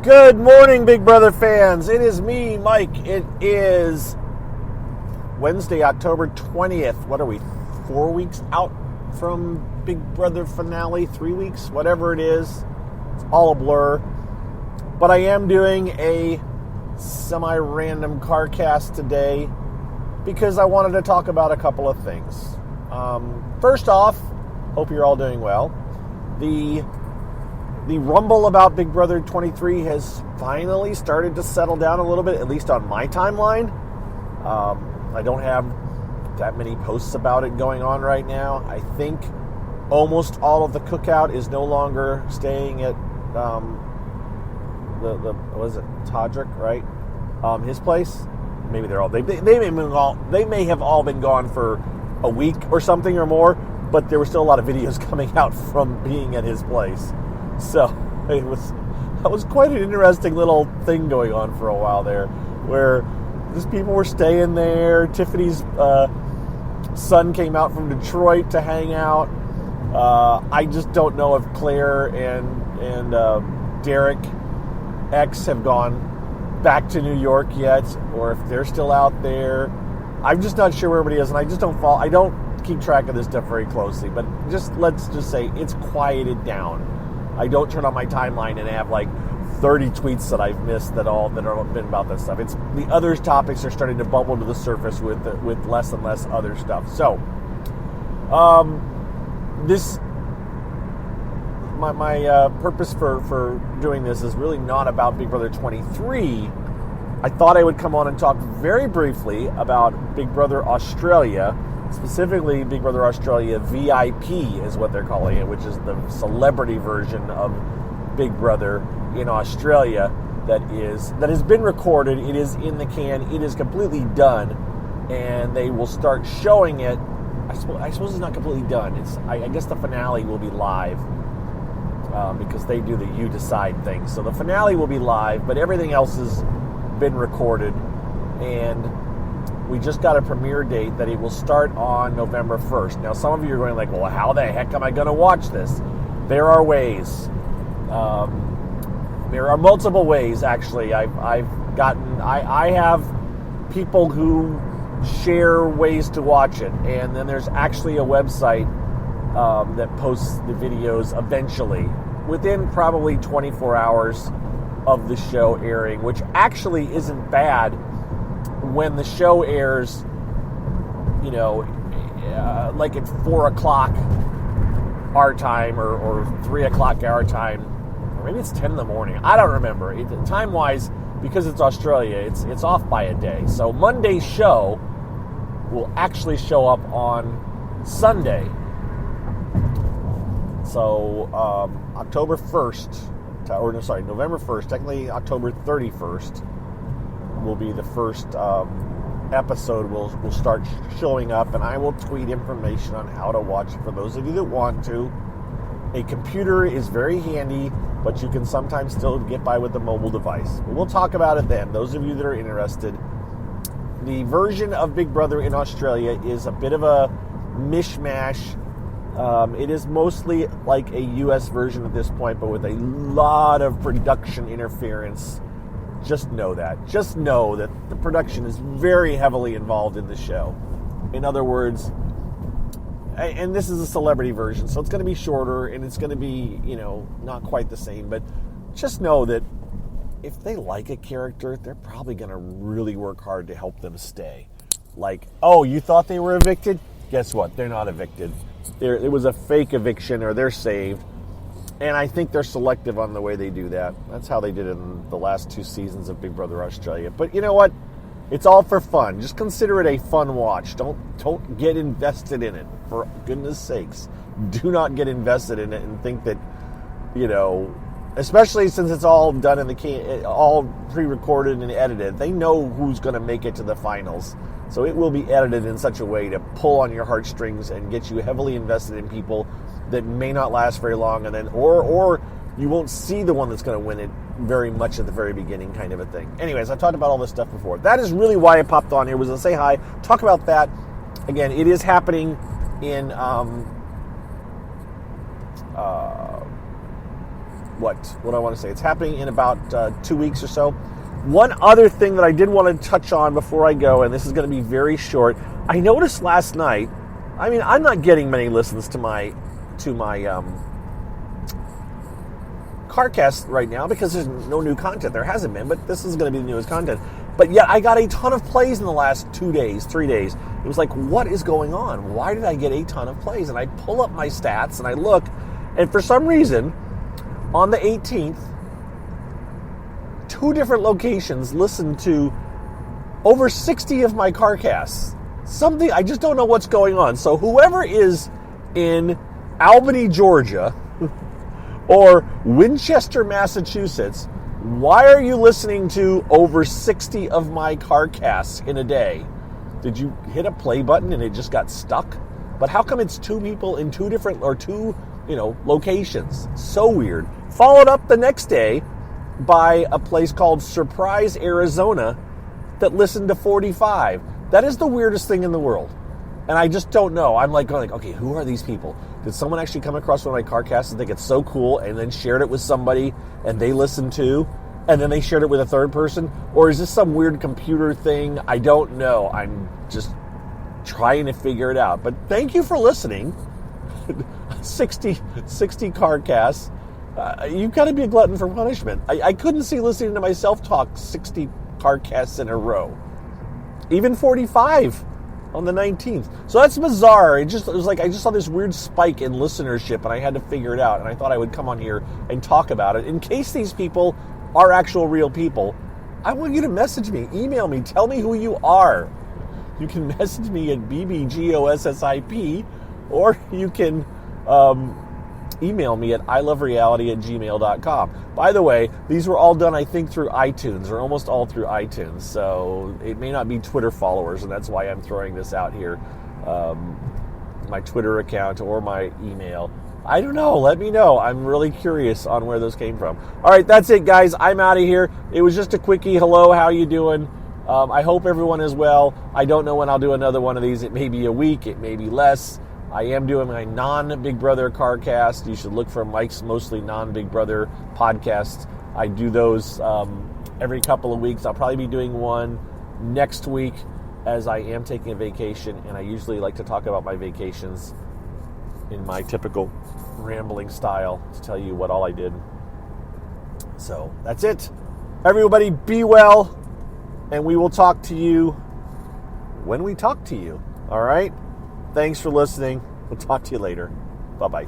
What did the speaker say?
Good morning, Big Brother fans. It is me, Mike. It is Wednesday, October 20th. What are we, 4 weeks out from Big Brother finale? 3 weeks? Whatever it is. It's all a blur. But I am doing a semi-random car cast today because I wanted to talk about a couple of things. First off, hope you're all doing well. The rumble about Big Brother 23 has finally started to settle down a little bit, at least on my timeline. I don't have that many posts about it going on right now. I think almost all of the cookout is no longer staying at what is it, Todrick, right? His place. Maybe they're all they may have all been gone for a week or something or more, but there were still a lot of videos coming out from being at his place. So that was quite an interesting little thing going on for a while there, where just people were staying there. Tiffany's son came out from Detroit to hang out. I just don't know if Claire and Derek X have gone back to New York yet, or if they're still out there. I'm just not sure where everybody is, and I just don't follow. I don't keep track of this stuff very closely, but let's just say it's quieted down. I don't turn on my timeline and have like 30 tweets that I've missed that have been about this stuff. It's the other topics are starting to bubble to the surface with less and less other stuff. So, my purpose for doing this is really not about Big Brother 23. I thought I would come on and talk very briefly about Big Brother Australia. Specifically, Big Brother Australia VIP is what they're calling it, which is the celebrity version of Big Brother in Australia that has been recorded. It is in the can. It is completely done, and they will start showing it. I suppose it's not completely done. I guess the finale will be live because they do the You Decide thing. So the finale will be live, but everything else has been recorded, and we just got a premiere date that it will start on November 1st. Now, some of you are going like, well, how the heck am I going to watch this? There are ways. There are multiple ways, actually. I have people who share ways to watch it, and then there's actually a website that posts the videos eventually, within probably 24 hours of the show airing, which actually isn't bad. When the show airs, like at 4 o'clock our time or 3 o'clock our time, or maybe it's 10 in the morning. I don't remember. Time-wise, because it's Australia, it's off by a day. So Monday's show will actually show up on Sunday. So November 1st, technically October 31st, will be the first episode will start showing up, and I will tweet information on how to watch it for those of you that want to. A computer is very handy, but you can sometimes still get by with a mobile device. But we'll talk about it then, those of you that are interested. The version of Big Brother in Australia is a bit of a mishmash. It is mostly like a U.S. version at this point, but with a lot of production interference. Just know that. Just know that the production is very heavily involved in the show. In other words, and this is a celebrity version, so it's going to be shorter and it's going to be, not quite the same. But just know that if they like a character, they're probably going to really work hard to help them stay. Like, oh, you thought they were evicted? Guess what? They're not evicted. It was a fake eviction, or they're saved. And I think they're selective on the way they do that. That's how they did it in the last 2 seasons of Big Brother Australia. But you know what? It's all for fun. Just consider it a fun watch. Don't get invested in it. For goodness sakes. Do not get invested in it and think that, especially since it's all done in the all pre-recorded and edited. They know who's going to make it to the finals. So it will be edited in such a way to pull on your heartstrings and get you heavily invested in people that may not last very long, and then or you won't see the one that's going to win it very much at the very beginning, kind of a thing. Anyways, I've talked about all this stuff before. That is really why I popped on here, was to say hi, talk about that. Again, it is happening in what do I want to say? It's happening in about 2 weeks or so. One other thing that I did want to touch on before I go, and this is going to be very short. I noticed last night, I mean, I'm not getting many listens to my CarCast right now because there's no new content. There hasn't been, but this is going to be the newest content. But yet I got a ton of plays in the last 2 days, 3 days. It was like, what is going on? Why did I get a ton of plays? And I pull up my stats and I look, and for some reason, on the 18th, 2 different locations listened to over 60 of my CarCasts. Something, I just don't know what's going on. So whoever is in Albany, Georgia, or Winchester, Massachusetts, why are you listening to over 60 of my CarCasts in a day? Did you hit a play button and it just got stuck? But how come it's 2 people in 2 different, or 2, locations? So weird. Followed up the next day by a place called Surprise, Arizona, that listened to 45. That is the weirdest thing in the world. And I just don't know. I'm like going, okay, who are these people? Did someone actually come across one of my CarCasts and think it's so cool and then shared it with somebody and they listened too? And then they shared it with a third person? Or is this some weird computer thing? I don't know. I'm just trying to figure it out. But thank you for listening. 60 CarCasts. You've got to be a glutton for punishment. I couldn't see listening to myself talk 60 CarCasts in a row. Even 45 on the 19th. So that's bizarre. It was like I just saw this weird spike in listenership and I had to figure it out. And I thought I would come on here and talk about it. In case these people are actual real people, I want you to message me, email me, tell me who you are. You can message me at BBGOSSIP, or you can email me at ilovereality@gmail.com. By the way, these were all done, I think, through iTunes, or almost all through iTunes, so it may not be Twitter followers, and that's why I'm throwing this out here. My Twitter account or my email. I don't know. Let me know. I'm really curious on where those came from. All right, that's it, guys. I'm out of here. It was just a quickie. Hello, how you doing? I hope everyone is well. I don't know when I'll do another one of these. It may be a week. It may be less. I am doing my non-Big Brother CarCast. You should look for Mike's Mostly Non-Big Brother podcast. I do those every couple of weeks. I'll probably be doing one next week as I am taking a vacation, and I usually like to talk about my vacations in my typical rambling style to tell you what all I did. So that's it. Everybody be well, and we will talk to you when we talk to you. All right? Thanks for listening. We'll talk to you later. Bye-bye.